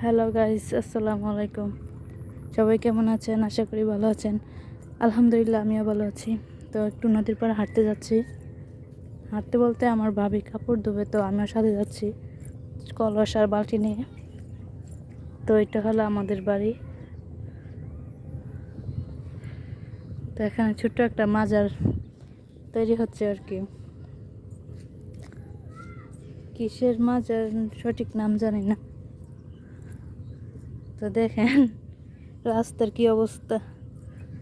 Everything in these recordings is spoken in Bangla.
হ্যালো গাইস, আসসালামু আলাইকুম। সবাই কেমন আছেন? আশা করি ভালো আছেন। আলহামদুলিল্লাহ, আমিও ভালো আছি। তো একটু নদীর পাড়ে হাঁটতে যাচ্ছি। হাঁটতে বলতে আমার ভাবি কাপড় ধোবে, তো আমিও সাথে যাচ্ছি কলস আর বালতি নিয়ে। তো এটা হলো আমাদের বাড়ি। তো এখানে ছোট্ট একটা মাজার তৈরি হচ্ছে আর কি। কিসের মাজার সঠিক নাম জানি না। তো দেখেন রাস্তার কি অবস্থা।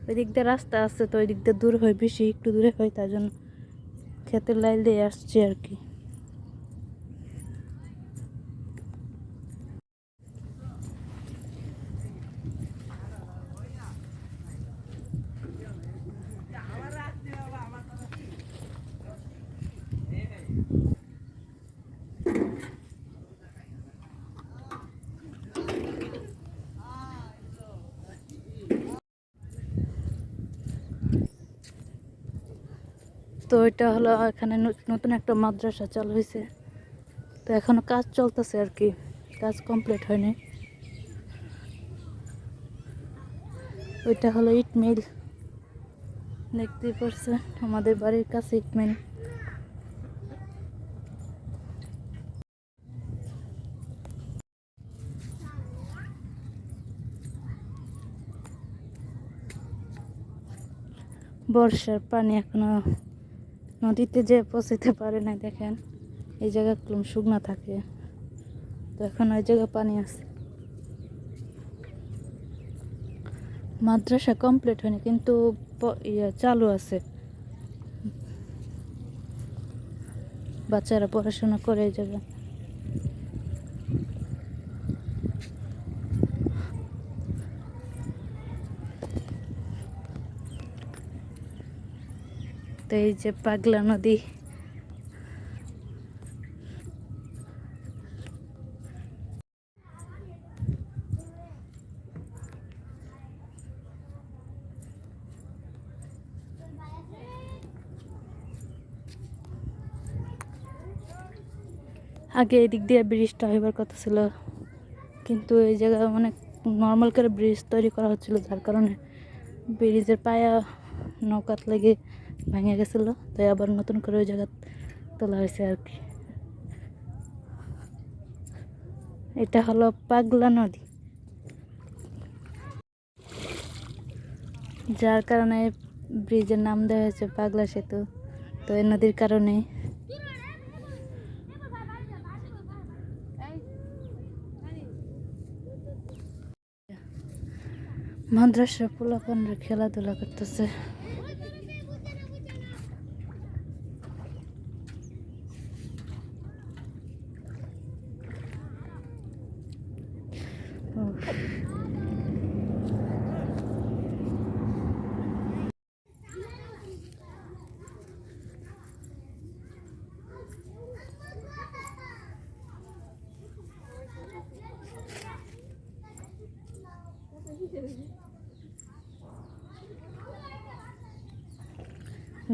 ওই দিক দিয়ে রাস্তা আছে, তো ওই দিক দিয়ে দূর হয়, বেশি একটু দূরে হয়, তার জন্য ক্ষেতের লাইন দিয়ে আসছে আর কি। তো এটা হলো এখানে নতুন একটা মাদ্রাসা চালু হয়েছে। তো এখনো কাজ চলতেছে আর কি, কাজ কমপ্লিট হয়নি। ওইটা হলো ইট মিল, দেখতেই পারছেন আমাদের বাড়ির কাছে ইট মিল। বর্ষার পানি এখনো নদীতে যে পৌঁছাতে পারে না। দেখেন এই জায়গা শুকনা থাকে, তো এখন ওই জায়গায় পানি আছে। মাদ্রাসা কমপ্লিট হয়নি, কিন্তু চালু আছে। বাচ্চারা পড়াশোনা করে এই জায়গায়। তো এই যে পাগলা নদী। আগে এদিক দিয়ে ব্রিজটা হইবার কথা ছিল, কিন্তু এই জায়গায় অনেক নর্মাল করে ব্রিজ তৈরি করা হচ্ছিল, যার কারণে ব্রিজের পায়া নৌকাত লেগে ভেঙে গেছিলো। তাই আবার নতুন করে ওই জায়গা তোলা হয়েছে আর কি। এটা হলো পাগলা নদী, যার কারণে ব্রিজের নাম দেওয়া হয়েছে পাগলা সেতু। তো এই নদীর কারণে মাদ্রাসা পোলাপানরা খেলাধুলা করতেছে।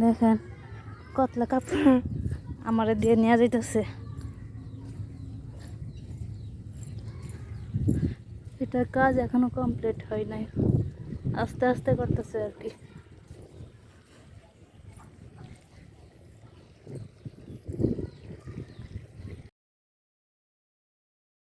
দেখেন কতলা কাপড় আমার দিয়ে নিয়ে যাইতেছে। এটার কাজ এখনো কমপ্লিট হয় নাই, আস্তে আস্তে করতেছে আর কি।